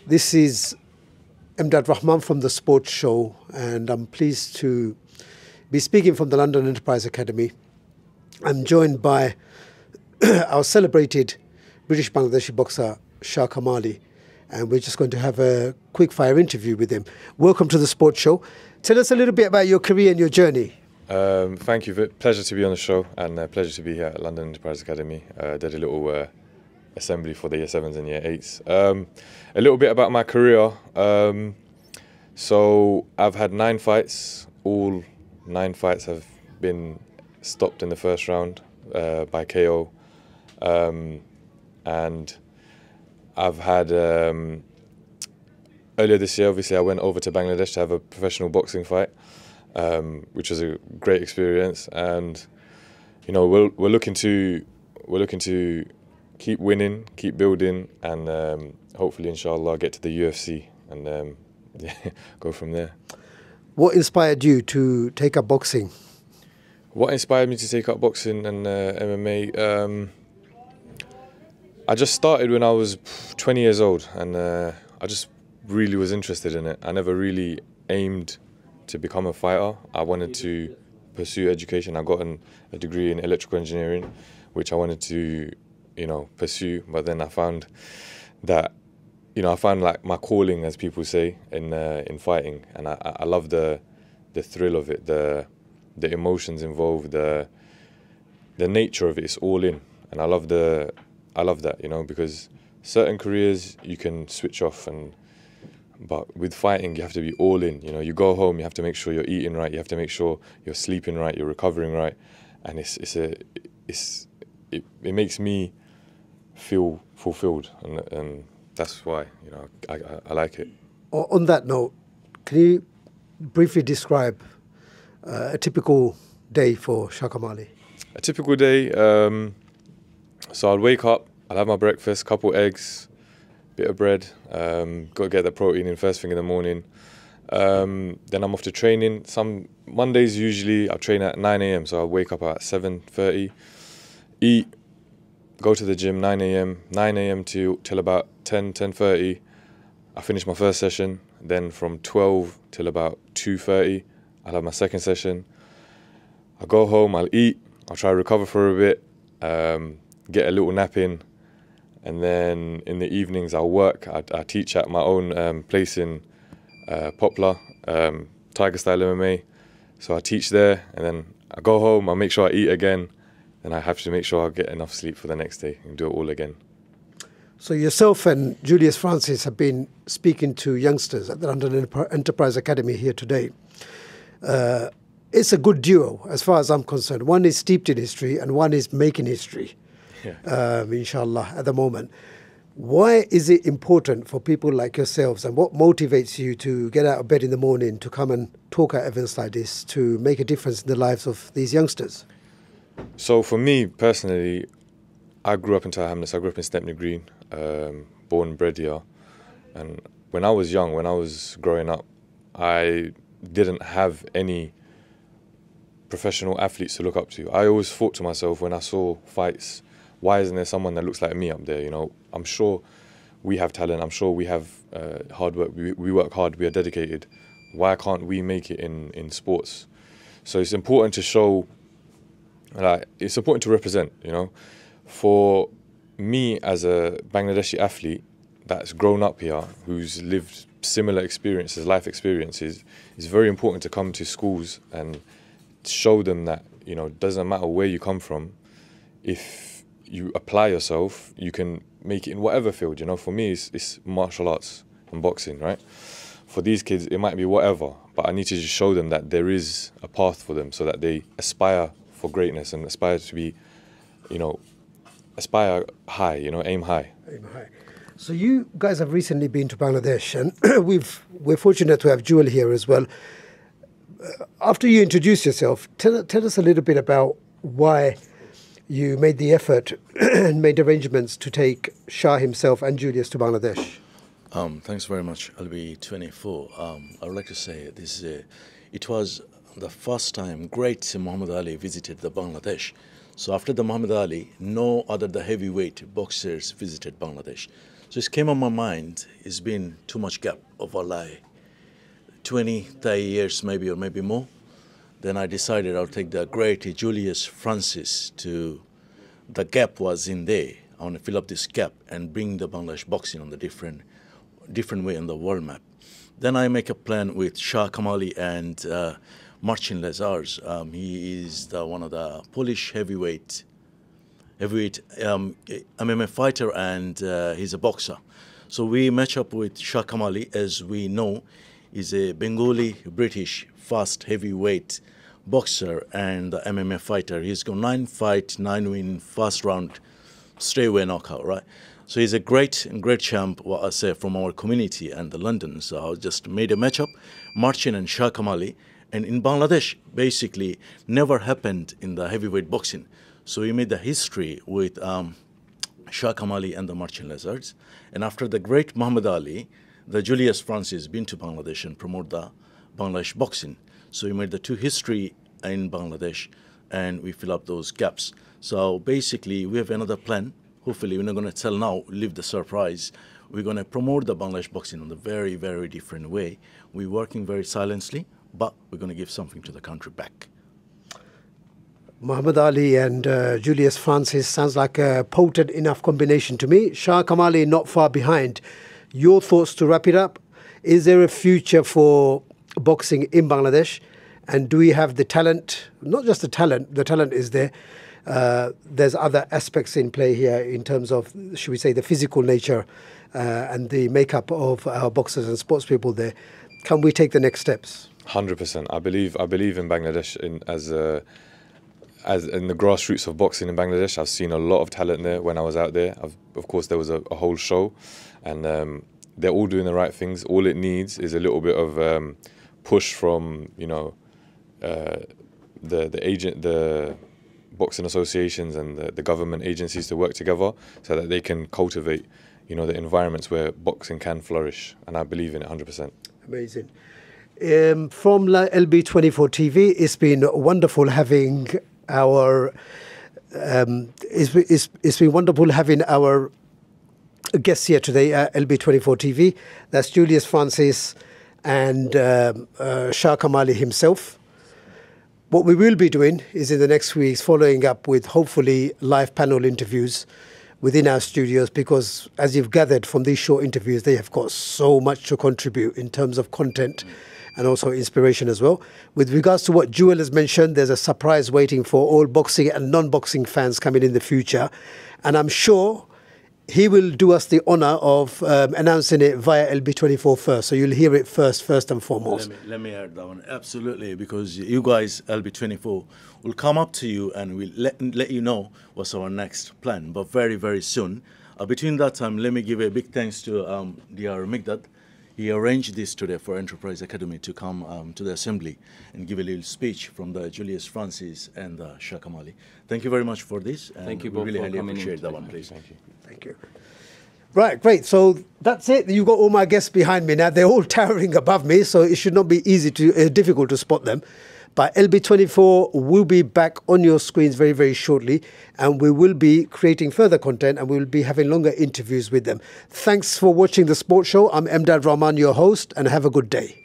This is Emdad Rahman from the Sports Show, and I'm pleased to be speaking from the London Enterprise Academy. I'm joined by our celebrated British Bangladeshi boxer, Shah Kamali, and we're just going to have a quick fire interview with him. Welcome to the Sports Show. Tell us a little bit about your career and your journey. Thank you. Pleasure to be on the show, and pleasure to be here at London Enterprise Academy. Did a little assembly for the Year 7s and Year 8s. A little bit about my career. So I've had 9 fights. All 9 fights have been stopped in the first round by KO. And I've had, earlier this year, obviously, I went over to Bangladesh to have a professional boxing fight, which was a great experience. And, you know, we're looking to keep winning, keep building, and hopefully, inshallah, get to the UFC and go from there. What inspired you to take up boxing? What inspired me to take up boxing and MMA? I just started when I was 20 years old, and I just really was interested in it. I never really aimed to become a fighter. I wanted to pursue education. I got a degree in electrical engineering, which I wanted to, you know, pursue. But then I found that, you know, I found like my calling, as people say, in fighting, and I love the thrill of it, the emotions involved, the nature of it. It's all in, and I love that, you know, because certain careers you can switch off, but with fighting you have to be all in. You know, you go home, you have to make sure you're eating right, you have to make sure you're sleeping right, you're recovering right, and it makes me feel fulfilled, and that's why, you know, I like it. On that note, can you briefly describe a typical day for Shah Kamali? A typical day, so I'll wake up, I'll have my breakfast, couple eggs, bit of bread, got to get the protein in first thing in the morning. Then I'm off to training. Some Mondays usually I train at 9 a.m, so I'll wake up at 7:30, eat, go to the gym 9 a.m, till about 10:30. I finish my first session. Then from 12 till about 2:30, I'll have my second session. I'll go home, I'll eat, I'll try to recover for a bit, get a little nap in, and then in the evenings I'll work. I teach at my own place in Poplar, Tiger Style MMA. So I teach there, and then I go home, I make sure I eat again, and I have to make sure I get enough sleep for the next day and do it all again. So yourself and Julius Francis have been speaking to youngsters at the London Enterprise Academy here today. It's a good duo as far as I'm concerned. One is steeped in history and one is making history, inshallah, at the moment. Why is it important for people like yourselves, and what motivates you to get out of bed in the morning to come and talk at events like this to make a difference in the lives of these youngsters? So for me personally, I grew up in Tower Hamlets. I grew up in Stepney Green, born and bred here. And when I was young, when I was growing up, I didn't have any professional athletes to look up to. I always thought to myself when I saw fights, why isn't there someone that looks like me up there? You know, I'm sure we have talent. I'm sure we have hard work. We work hard. We are dedicated. Why can't we make it in sports? So it's important to show. Like, it's important to represent, you know. For me as a Bangladeshi athlete that's grown up here, who's lived similar experiences, life experiences, it's very important to come to schools and show them that, you know, it doesn't matter where you come from, if you apply yourself, you can make it in whatever field, you know. For me, it's martial arts and boxing, right? For these kids, it might be whatever, but I need to just show them that there is a path for them so that they aspire for greatness and aspire to be, you know, aspire high, you know, aim high. Aim high. So you guys have recently been to Bangladesh, and we're fortunate to have Jewel here as well. After you introduce yourself, tell us a little bit about why you made the effort and made arrangements to take Shah himself and Julius to Bangladesh. Thanks very much. I'll be 24. I would like to say this: it was the first time great Muhammad Ali visited the Bangladesh. So after the Muhammad Ali, no other the heavyweight boxers visited Bangladesh. So it came on my mind, it's been too much gap over like 20, 30 years maybe, or maybe more. Then I decided I'll take the great Julius Francis to, the gap was in there. I want to fill up this gap and bring the Bangladesh boxing on the different way on the world map. Then I make a plan with Shah Kamali and Marcin Lazars. He is one of the Polish heavyweight MMA fighter, and he's a boxer. So we match up with Shah Kamali, as we know, is a Bengali British fast heavyweight boxer and MMA fighter. He's got 9 fight, 9 win, first round, straightaway knockout, right? So he's a great champ, what I say, from our community and the London. So I just made a matchup, Marcin and Shah Kamali. And in Bangladesh, basically, never happened in the heavyweight boxing. So we made the history with Shah Kamali and the Marcin Lazards. And after the great Muhammad Ali, the Julius Francis been to Bangladesh and promote the Bangladesh boxing. So we made the 2 history in Bangladesh, and we fill up those gaps. So basically, we have another plan. Hopefully, we're not going to tell now, leave the surprise. We're going to promote the Bangladesh boxing in a very, very different way. We're working very silently, but we're going to give something to the country back. Muhammad Ali and Julius Francis sounds like a potent enough combination to me. Shah Kamali not far behind. Your thoughts to wrap it up? Is there a future for boxing in Bangladesh? And do we have the talent? Not just the talent is there. There's other aspects in play here in terms of, should we say, the physical nature and the makeup of our boxers and sports people there. Can we take the next steps? 100%. I believe in Bangladesh as in the grassroots of boxing in Bangladesh. I've seen a lot of talent there when I was out there. Of course, there was a whole show, and they're all doing the right things. All it needs is a little bit of push from the boxing associations and the government agencies to work together so that they can cultivate, the environments where boxing can flourish. And I believe in it 100%. Amazing. From LB24 TV, it's been wonderful having our it's been wonderful having our guests here today at LB24 TV. That's Julius Francis and Shah Kamali himself. What we will be doing is in the next weeks following up with hopefully live panel interviews within our studios, because as you've gathered from these short interviews, they have got so much to contribute in terms of content and also inspiration as well. With regards to what Jewel has mentioned, there's a surprise waiting for all boxing and non-boxing fans coming in the future. And I'm sure he will do us the honour of announcing it via LB24 first. So you'll hear it first and foremost. Let me add that one. Absolutely, because you guys, LB24, will come up to you and we'll let you know what's our next plan. But very, very soon. Between that time, let me give a big thanks to dear Emdad. He arranged this today for Enterprise Academy to come to the assembly and give a little speech from the Julius Francis and Shah Kamali. Thank you very much for this. And thank you we both really for highly coming appreciate in. that one, please. Thank you. Thank you. Right, great. So that's it. You've got all my guests behind me now. They're all towering above me, so it should not be difficult to spot them. But LB24 will be back on your screens very, very shortly, and we will be creating further content and we will be having longer interviews with them. Thanks for watching The Sports Show. I'm Emdad Rahman, your host, and have a good day.